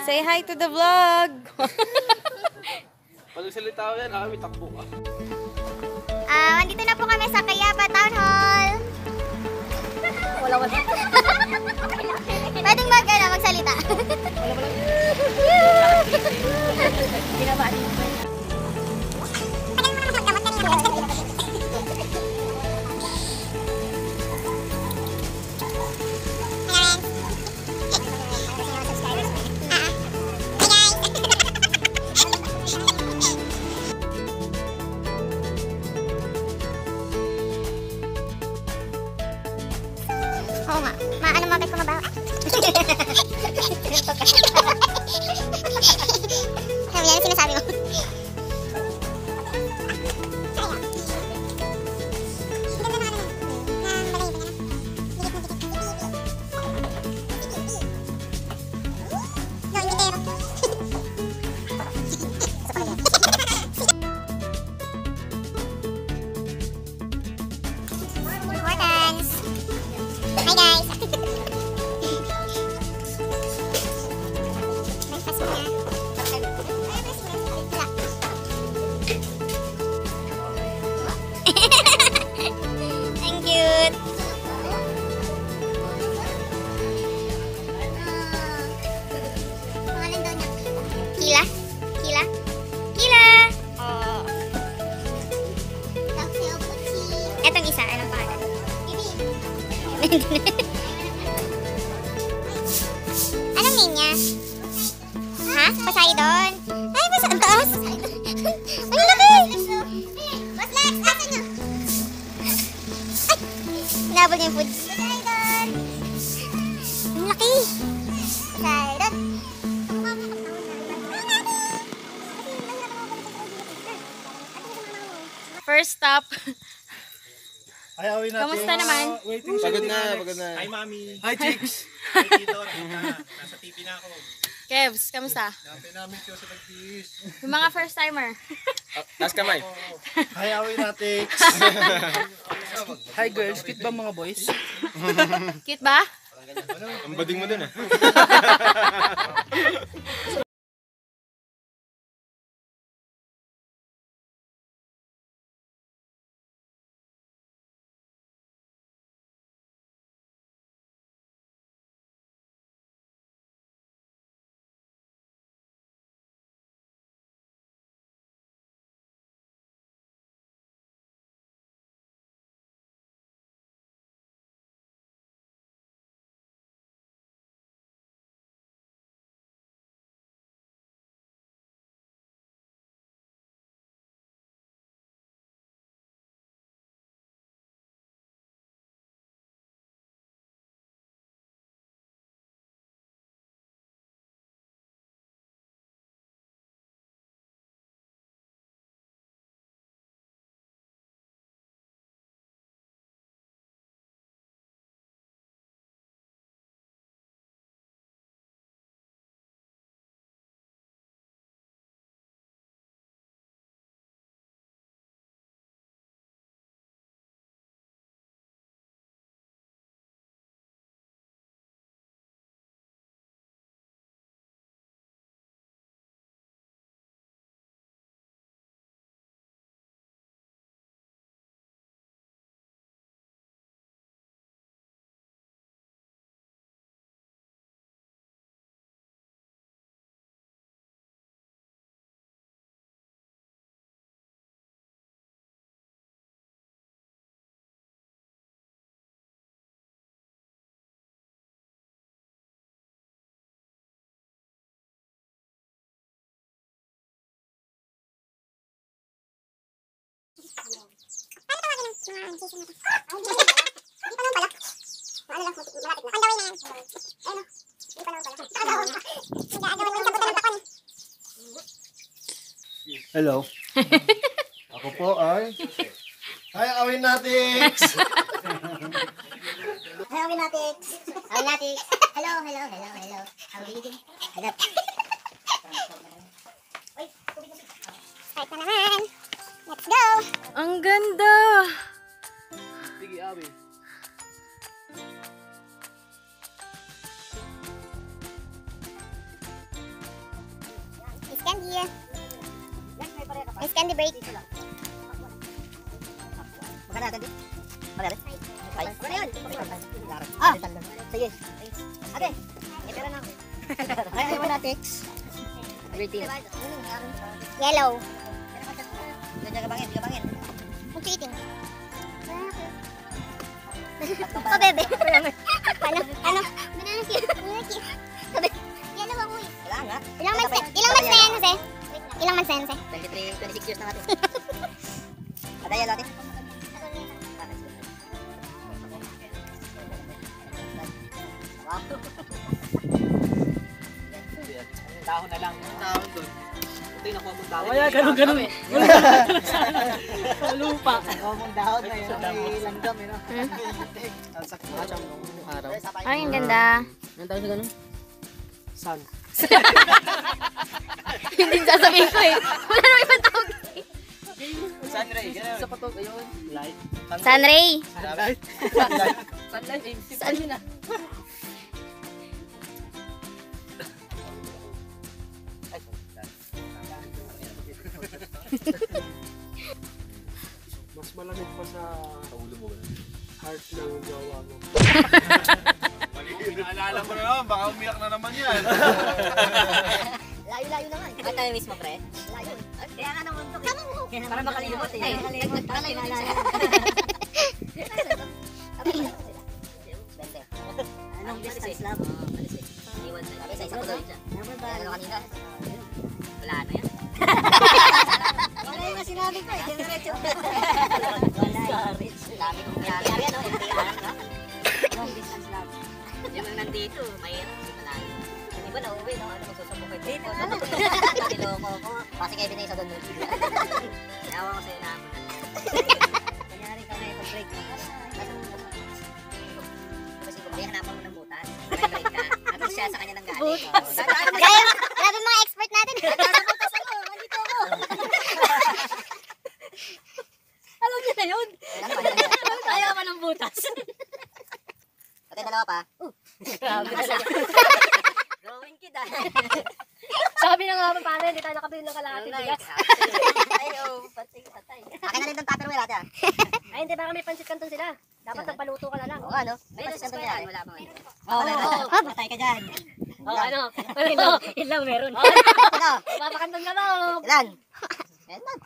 Say hi to the vlog! Pag nagsalita ko yan, may takbo ka. Andito na po kami sa Cayaba Town Hall. Wala. Pwedeng magsalita. Oo nga. Ano mo agad kumabaho? Sabi yan, sinasabi mo. Hi guys! Ang cute! Pangalan daw niya? Kila? Kila? Kila! Oh. Etong isa, anong pangalan? Anong name niya? Ha? Poseidon? Ay, ang taas! Ang laki! What's next? Asan nyo? Ay! Nabol niya yung food. Poseidon! Ang laki! Poseidon! First stop. Ayawin natin. Kamusta naman? Pagod na, pagod na. Hi, Mami. Hi, chicks! Hi, Tito. Nasa TV na ako. Kevs, kamusta? Dami namin siya sa nag-tiis. Yung mga first timer. Taas kamay. Ayawin natin. Hi girls, cute ba mga boys? Cute ba? Ang bading mo dun ah. Paano tawagan ng mga season na to? Hindi pa naman pala. Malapit na. On the way na yan. Ayun o. Hindi pa naman pala. Nag-aagawan lang sa buta ng takon. Hello. Ako po ay... Ayawin natin. Ayawin natin. Ayawin natin. Hello. How are you doing? Hello. Start na naman. Let's go. Ang ganda! Sige, Abi. Miss Candy break. Magkano natin din? Magkano? Ay, ano yun? Ah, sige. Ate, ito na ako. Ay, ayaw na, Tex. Yellow. Gabangin. What's you eating? Oh, bebe. Ano? Banana cue. Yellow ako eh. Wala nga. Ilang months na yan, Jose? Ilang months na yan, Jose? 26 years na natin. Adaya natin. Wow. Dahon na lang. Tawag doon. Ito yung nakuha mong dahon. Kaya ganun. Sa lupa. Nakuha mong dahon na yun. May langgam yun. Ang sakto ka siyang araw. Ay, ang ganda. Anong tawag sa ganun? Sun. Hindi sasabihin ko eh. Wala naman ibang tawag. Sunray, ganun. Sa patog, ayun. Light. Sunray. Sunlight. Sunlight. Saan yun ah? Mas malamig pa sa heart ng jowa mo. Naalala mo na naman, baka umiyak na naman yan. Layo-layo naman. Ay, tayo mismo, pre. Layo. Kaya nga naman ito. Para makalimot eh. Ay, para naalala. Anong distance lang? Iwan na. Sabi sa isa ko doon siya. Ano kanina? Wala na yan. Wala yung sinabi ko eh. Diretso. Wala eh. Dami kong yari ano. Long distance lang. Yung nandito, mahirap kasi malayo. Hindi ba nauwi, no? Ano magsusubok kayo? Dito na lang. Niloko ko. Kasi kayo binay sa doon. Nawa ko sa'yo na ako na. Kanyari ka na itong break. Kasi kung hanapan mo ng butas, break ka. At siya sa kanya nang galing. Gaya, grabe mga expert natin. Butas ako, nandito ako. Alam niyo na yun. Ayaw ka ng butas. Pati dalawa pa. Grabe na siya. Going kid ah. Sabi na nga paano, hindi tayo nakabili ng kalahati bigas. Ayaw, patay. Akin na rin itong tupperware ate ah. Ay, hindi, baka may pansit kanton sila. Dapat nagpaluto ka na lang. Oo ano? May pasikan doon yan. Wala pa ngayon. Oo, patay ka dyan. Ano? Ilang meron. Ano? Papakanton ka lang. Ilan? Ilan?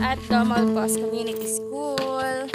At Domal Post Community School.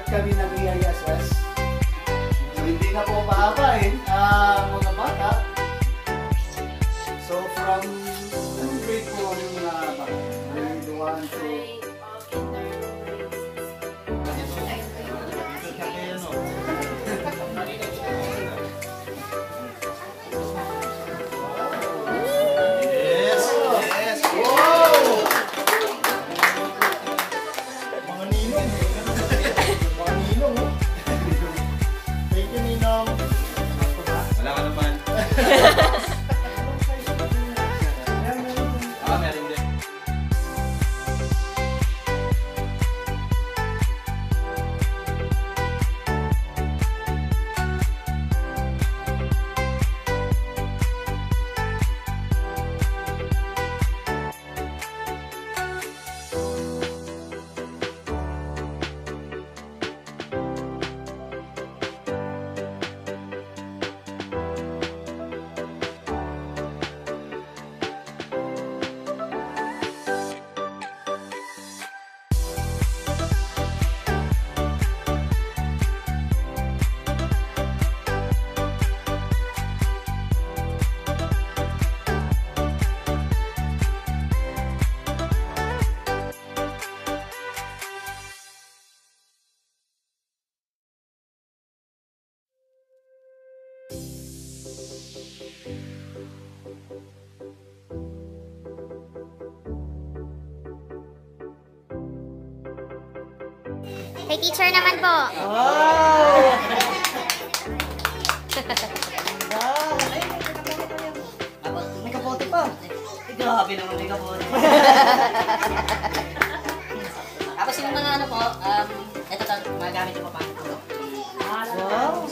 kami ng EISS. So, hindi na po maapain mga bata. So, from anong grade po yung mga bata? Grade 1 to... Yes! Yes! Wow! Mga ninong. Mga ninong. Thank you, ninong. Wala ka naman. Meron din. Kay teacher naman po. Wow! May kapote pa. Grabe naman may kapote. Tapos yung mga ano po, ito magamit yung pa. Wow!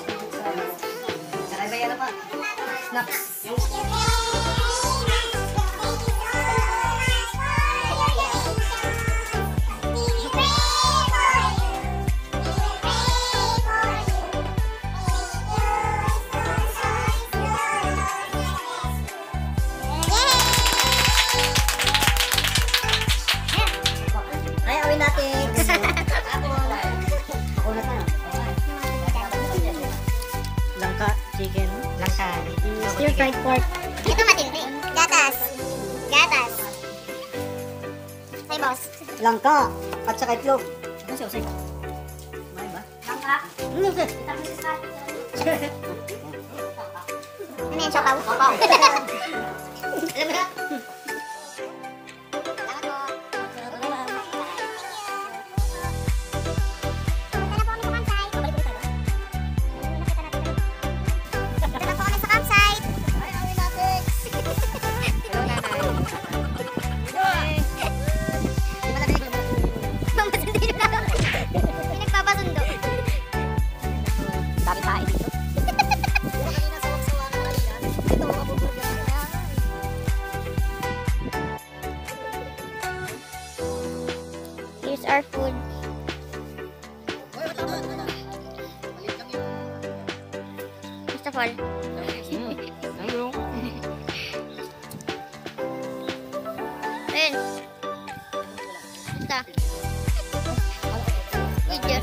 Saka iba yan pa. Snacks. Ay, awin natin. Ako na tayo. Langka, chicken. Langka. Stir fried pork. Ito matindi. Gatas. Gatas. Ay, boss. Langka. At saka itlog. Ano siya? Usay ba? May ba? Langka. Ano siya? Ano yan, siopaw? Papaw. Alam mo na? Here's our food. First of all, ayun. Basta. Video.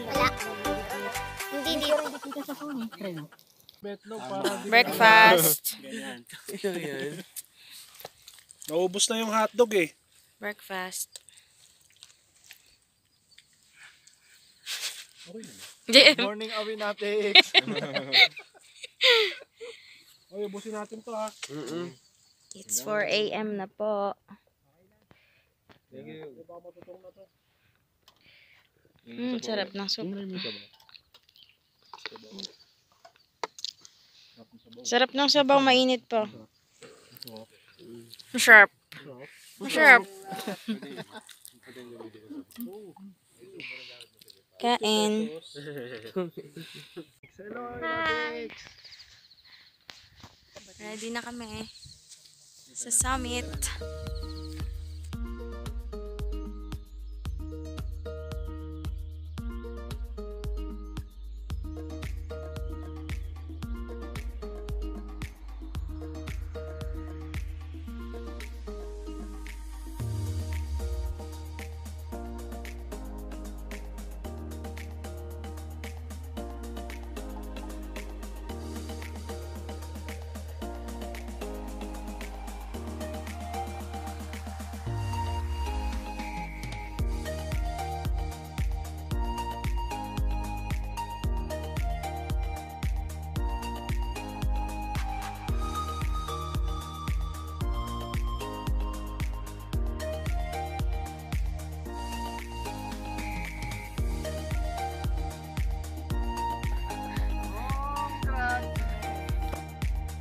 Wala. Hindi. Breakfast. Naubos na yung hotdog eh. Breakfast. Morning, Awinatics. Oy, ubusin natin to ha. It's 4 AM na po. Sarap ng soup. Sarap ng sabaw, mainit pa. Masarap. Masarap. Kain. Hi. Ready na kami sa summit.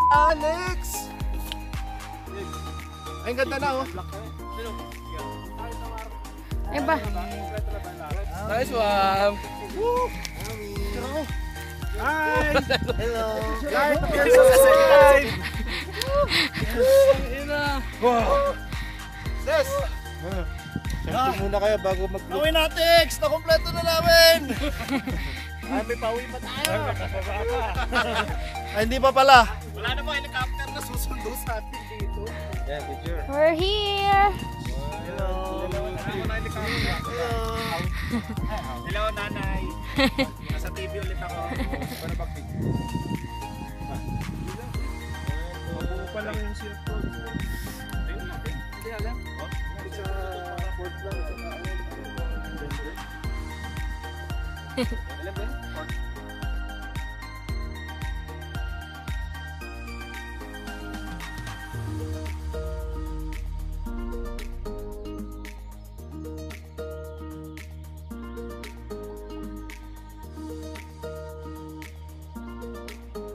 Alex! Ay, ganda na oh. Ay ba? Nice one. Hi! Hello. Light up your subscribe! Wow. Sis! Selfie muna kayo bago mag-vlog. Nawin natin! Na-kompleto na namin! Ay, may pauwi pa tayo. Ay, hindi pa pala. Wala na ba helicopter na susundo sa atin dito? Yeah, picture. We're here! Hello. Hello. Hello, nanay. Nasa TV ulit ako. Para pag-picture. Mabuo pa lang yung circle. Hindi alam. Sa fourth lang. Alam ba?